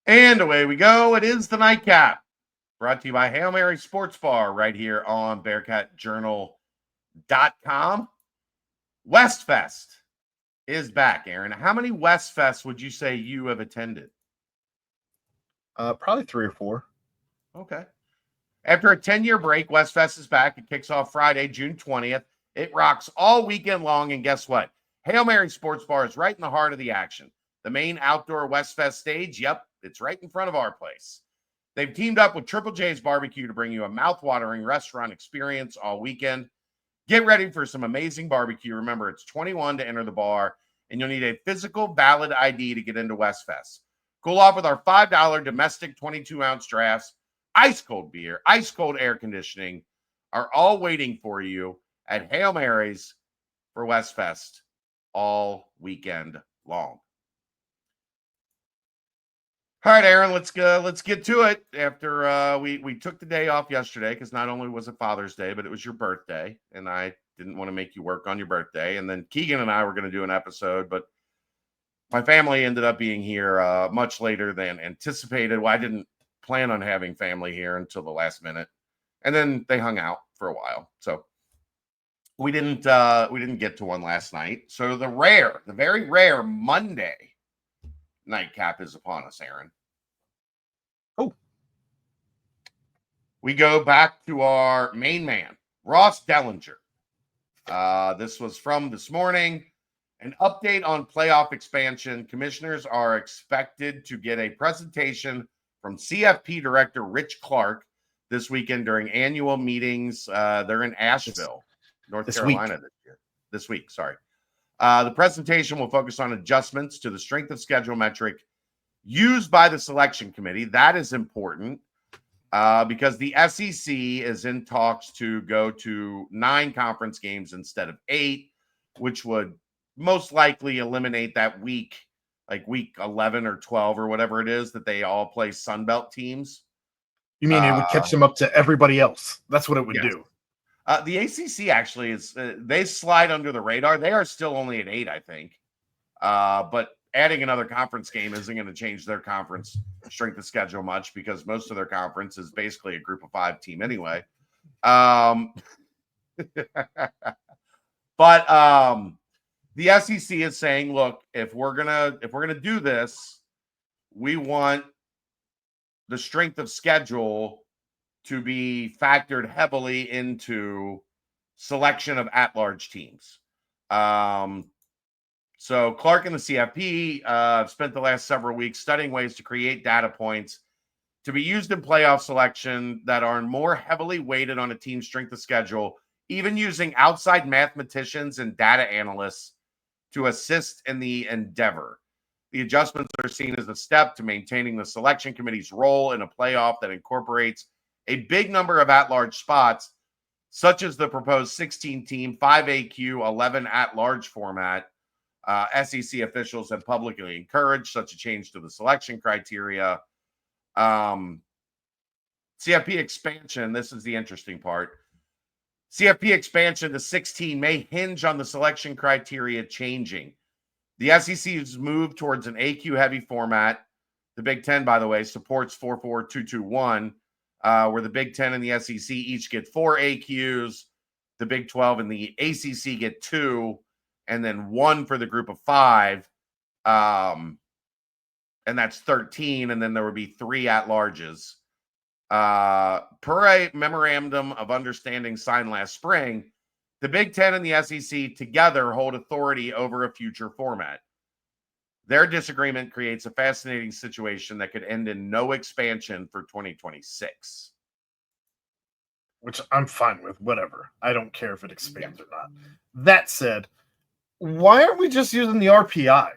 And away we go. It is the Nightcap, brought to you by Hail Mary Sports Bar right here on BearcatJournal.com. Westfest is back, Aaron. How many Westfests would you say you have attended? Probably 3 or 4. Okay. After a 10-year break, Westfest is back. It kicks off Friday, June 20th. It rocks all weekend long, and guess what? Hail Mary Sports Bar is right in the heart of the action. The main outdoor Westfest stage, yep, it's right in front of our place. They've teamed up with Triple J's Barbecue to bring you a mouth-watering restaurant experience all weekend. Get ready for some amazing barbecue. Remember, it's 21 to enter the bar, and you'll need a physical valid ID to get into Westfest. Cool off with our $5 domestic 22-ounce drafts. Ice-cold beer, ice-cold air conditioning are all waiting for you at Hail Mary's for Westfest all weekend long. All right, Aaron, let's get to it. After we took the day off yesterday, because not only was it Father's Day, but it was your birthday, and I didn't want to make you work on your birthday. And then Keegan and I were going to do an episode, but my family ended up being here much later than anticipated. Well, I didn't plan on having family here until the last minute, and then they hung out for a while, so we didn't get to one last night. So the very rare Monday Nightcap is upon us, Aaron. Oh, we go back to our main man, Ross Dellinger. This was from this morning. An update on playoff expansion. Commissioners are expected to get a presentation from CFP Director Rich Clark this weekend during annual meetings. They're in Asheville, North Carolina this week. Sorry. The presentation will focus on adjustments to the strength of schedule metric used by the selection committee. That is important because the SEC is in talks to go to 9 conference games instead of 8, which would most likely eliminate that week, like week 11 or 12 or whatever it is, that they all play Sunbelt teams. You mean it would catch them up to everybody else? That's what it would do. The ACC actually is they slide under the radar. They are still only at 8, I think. But adding another conference game isn't going to change their conference strength of schedule much because most of their conference is basically a group of 5 team anyway. But the SEC is saying, look, if we're gonna do this, we want the strength of schedule to be factored heavily into selection of at-large teams. So Clark and the CFP have spent the last several weeks studying ways to create data points to be used in playoff selection that are more heavily weighted on a team's strength of schedule, even using outside mathematicians and data analysts to assist in the endeavor. The adjustments are seen as a step to maintaining the selection committee's role in a playoff that incorporates a big number of at-large spots, such as the proposed 16-team, 5AQ, 11 at-large format. SEC officials have publicly encouraged such a change to the selection criteria. CFP expansion, this is the interesting part. CFP expansion to 16 may hinge on the selection criteria changing. The SEC's move towards an AQ-heavy format. The Big Ten, by the way, supports 4-4-2-2-1, where the Big Ten and the SEC each get 4 AQs. The Big 12 and the ACC get 2, and then 1 for the group of 5. And that's 13, and then there would be 3 at-larges. Per a memorandum of understanding signed last spring, the Big Ten and the SEC together hold authority over a future format. Their disagreement creates a fascinating situation that could end in no expansion for 2026. Which I'm fine with, whatever. I don't care if it expands or not. That said, why aren't we just using the RPI?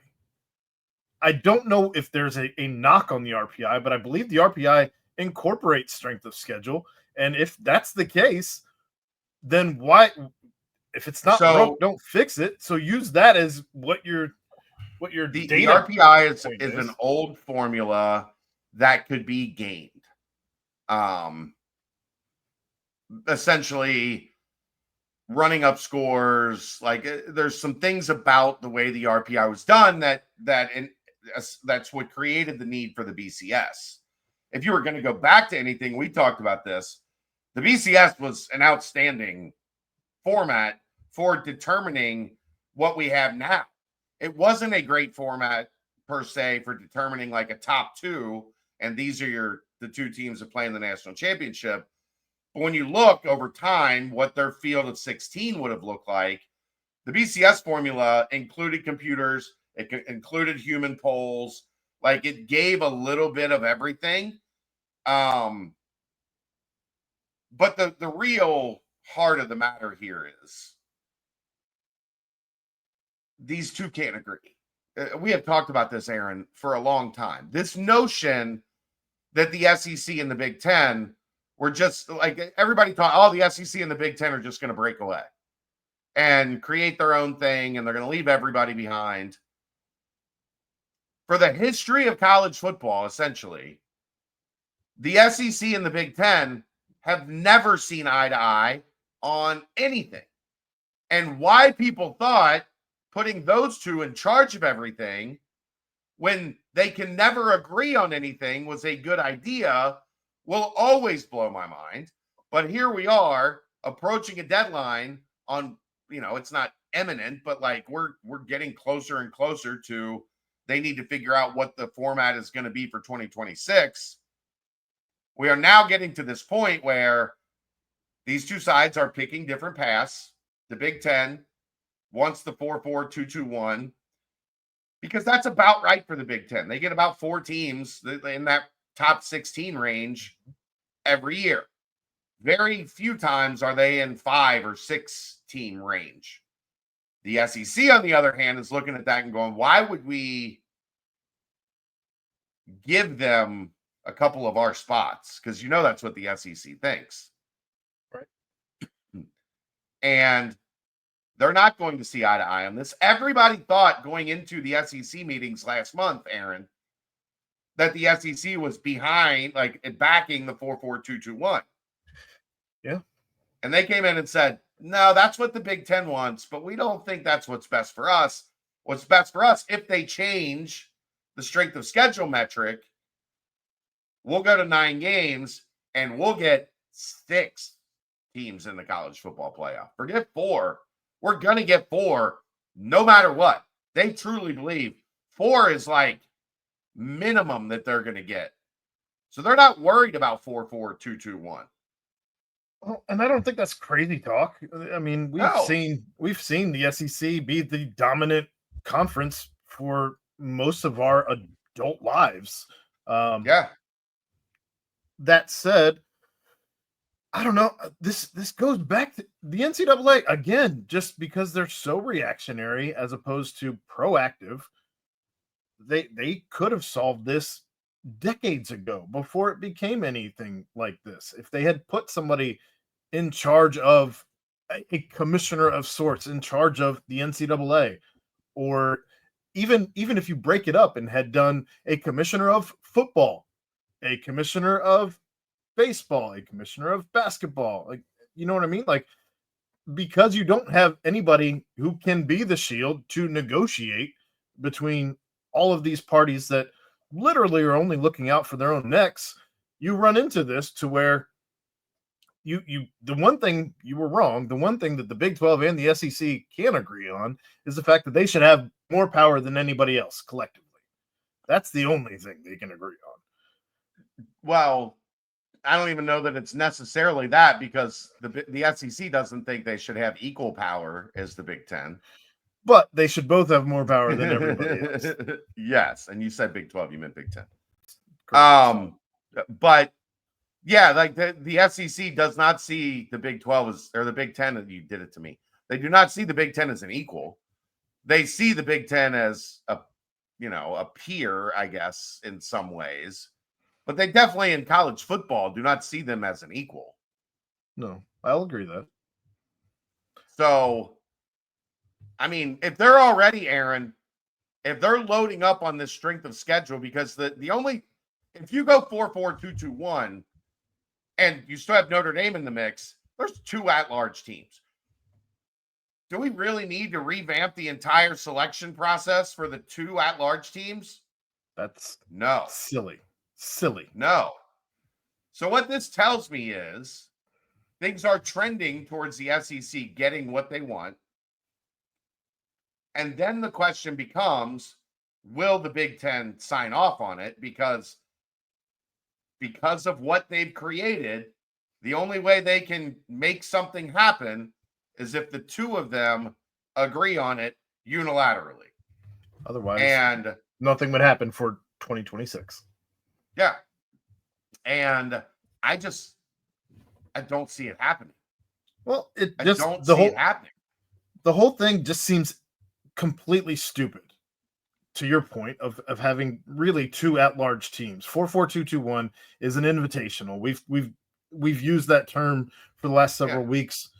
I don't know if there's a knock on the RPI, but I believe the RPI incorporates strength of schedule. And if that's the case, then why, if it's not broke, don't fix it. So use that as what your the data RPI is an old formula that could be gained. Essentially running up scores. Like there's some things about the way the RPI was done that that's what created the need for the BCS. If you were going to go back to anything, we talked about this. The BCS was an outstanding format for determining what we have now. It wasn't a great format per se for determining like a top two, and these are the two teams that play in the national championship. But when you look over time, what their field of 16 would have looked like, the BCS formula included computers, it included human polls, like it gave a little bit of everything. But the real heart of the matter here is these two can't agree. We have talked about this, Aaron, for a long time. This notion that the SEC and the Big Ten were just like everybody thought, oh, the SEC and the Big Ten are just going to break away and create their own thing and they're going to leave everybody behind. For the history of college football, essentially, the SEC and the Big Ten have never seen eye to eye on anything. And why people thought putting those two in charge of everything when they can never agree on anything was a good idea will always blow my mind. But here we are approaching a deadline on, it's not imminent, but like we're getting closer and closer to they need to figure out what the format is going to be for 2026. We are now getting to this point where these two sides are picking different paths. The Big Ten wants the 4-4-2-2-1 because that's about right for the Big Ten. They get about 4 teams in that top 16 range every year. Very few times are they in 5 or 6 team range. The SEC, on the other hand, is looking at that and going, why would we give them a couple of our spots? Because that's what the SEC thinks. Right. And they're not going to see eye to eye on this. Everybody thought going into the SEC meetings last month, Aaron, that the SEC was behind, like backing the 4-4-2-2-1. Yeah. And they came in and said, no, that's what the Big Ten wants, but we don't think that's what's best for us. What's best for us, if they change the strength of schedule metric, we'll go to 9 games and we'll get 6 teams in the college football playoff. Forget 4. We're going to get 4 no matter what. They truly believe 4 is like minimum that they're going to get. So they're not worried about 4-4-2-2-1. Well, and I don't think that's crazy talk. I mean, we've seen the SEC be the dominant conference for most of our adult lives. Yeah. That said, I don't know. This goes back to the NCAA again, just because they're so reactionary as opposed to proactive. They could have solved this decades ago before it became anything like this. If they had put somebody in charge of a commissioner of sorts, in charge of the NCAA, or even if you break it up and had done a commissioner of football, a commissioner of baseball, a commissioner of basketball, like, you know what I mean? Like, because you don't have anybody who can be the shield to negotiate between all of these parties that literally are only looking out for their own necks, you run into this to where the one thing you were wrong, the one thing that the Big 12 and the SEC can agree on is the fact that they should have more power than anybody else collectively. That's the only thing they can agree on. Well, I don't even know that it's necessarily that, because the SEC doesn't think they should have equal power as the Big Ten. But they should both have more power than everybody else. Yes, and you said Big 12, you meant Big 10. Correct. But yeah, like the SEC does not see the Big 12 as, or the Big 10, you did it to me. They do not see the Big 10 as an equal. They see the Big 10 as a peer, I guess, in some ways. But they definitely in college football do not see them as an equal. No, I'll agree that. So, I mean, if they're already, Aaron, if they're loading up on this strength of schedule, because the only, if you go 4-4-2-2-1 and you still have Notre Dame in the mix, there's 2 at-large teams. Do we really need to revamp the entire selection process for the 2 at-large teams? That's No. silly. No. So what this tells me is things are trending towards the SEC getting what they want. And then the question becomes, will the Big Ten sign off on it? Because of what they've created, the only way they can make something happen is if the two of them agree on it unilaterally. Otherwise, And nothing would happen for 2026. yeah. And I don't see it happening. Well, it I just don't see it happening. The whole thing just seems completely stupid. To your point of having really two at-large teams. 4-4-2-2-1 is an invitational. We've used that term for the last several weeks.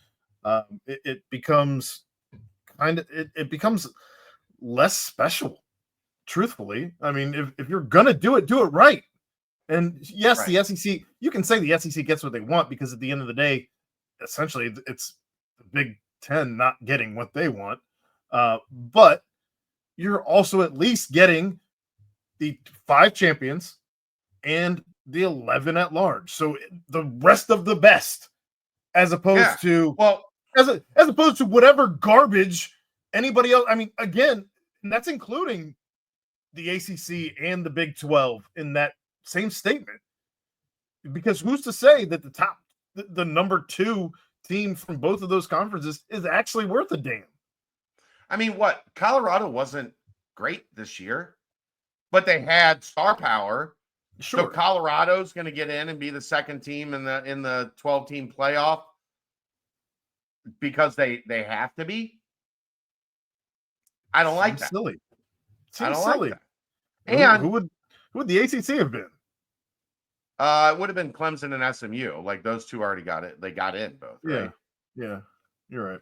It becomes it becomes less special. Truthfully, I mean, if you're gonna do it right. And yes, the SEC. You can say the SEC gets what they want because at the end of the day, essentially, it's the Big Ten not getting what they want. But you're also at least getting the 5 champions and the 11 at large. So the rest of the best, as opposed to as opposed to whatever garbage anybody else. I mean, again, and that's including the ACC and the Big 12 in that same statement. Because who's to say that the number 2 team from both of those conferences is actually worth a damn? I mean, what? Colorado wasn't great this year, but they had star power. Sure. So Colorado's going to get in and be the second team in the 12-team playoff because they have to be. I don't like that. Silly. I don't silly. like that. And who would the ACC have been? It would have been Clemson and SMU. Like those two already got it. They got in both, right? Yeah. You're right.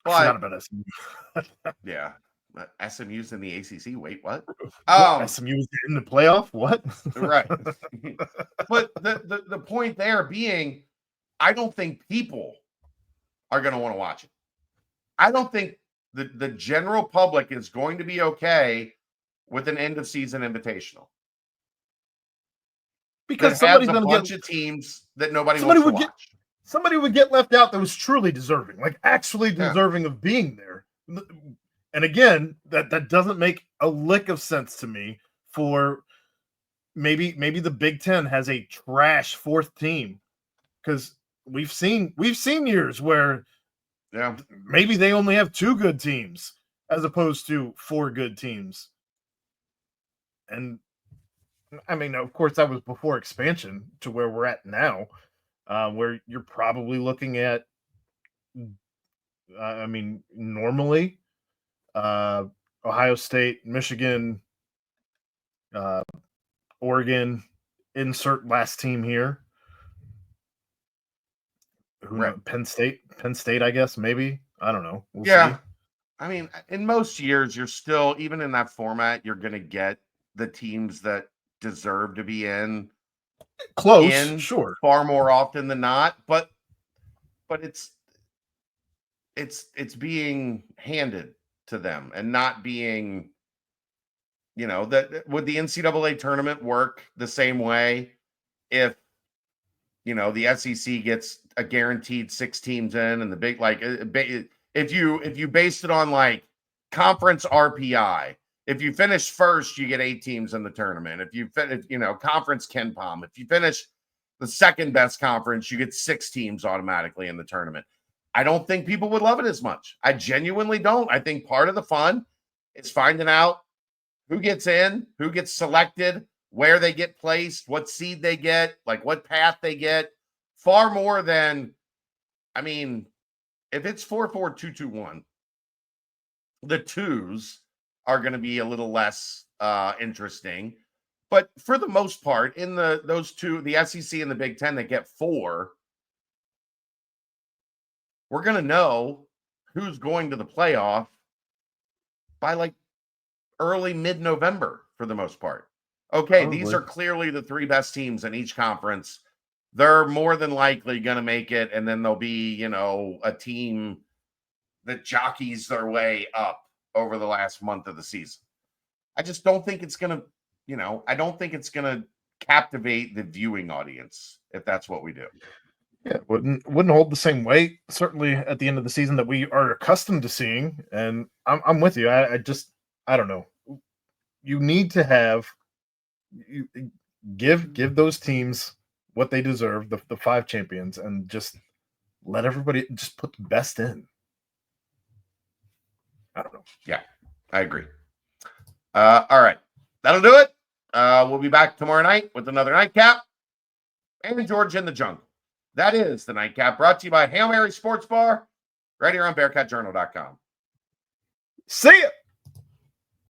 But I forgot about SMU. Yeah. SMU's in the ACC. Wait, what? SMU's in the playoff? What? Right. But the point there being, I don't think people are going to want to watch it. I don't think the general public is going to be okay with an end of season invitational. Because somebody's going to get of teams that nobody wants to watch. Somebody would get left out that was truly deserving, like actually deserving of being there. And again, that doesn't make a lick of sense to me. For maybe the Big Ten has a trash 4th team, because we've seen years where maybe they only have 2 good teams as opposed to 4 good teams. And I mean, of course, that was before expansion to where we're at now, where you're probably looking at, I mean, normally Ohio State, Michigan, Oregon, insert last team here. Who knows? Penn State, I guess, maybe. I don't know. We'll see. I mean, in most years, you're still, even in that format, you're going to get the teams that deserve to be in sure, far more often than not. But it's being handed to them and not being, that would the NCAA tournament work the same way if the SEC gets a guaranteed 6 teams in, and the big, like, if you based it on like conference RPI, if you finish first, you get 8 teams in the tournament. If you finish, conference KenPom, if you finish the second best conference, you get 6 teams automatically in the tournament. I don't think people would love it as much. I genuinely don't. I think part of the fun is finding out who gets in, who gets selected, where they get placed, what seed they get, like what path they get, far more than, I mean, if it's 4-4-2-2-1, the 2s are going to be a little less interesting. But for the most part, in those 2, the SEC and the Big Ten that get 4, we're going to know who's going to the playoff by like early mid-November for the most part. Okay, these are clearly the 3 best teams in each conference. They're more than likely going to make it, and then there'll be, a team that jockeys their way up over the last month of the season. I just don't think it's going to, I don't think it's going to captivate the viewing audience if that's what we do. Yeah, wouldn't hold the same weight, certainly at the end of the season, that we are accustomed to seeing. And I'm with you. I don't know. You need to have give those teams what they deserve, the 5 champions, and just let everybody just put the best in. I don't know. Yeah, I agree. All right. That'll do it. We'll be back tomorrow night with another nightcap and George in the Jungle. That is the nightcap, brought to you by Hail Mary Sports Bar, right here on BearcatJournal.com. See ya.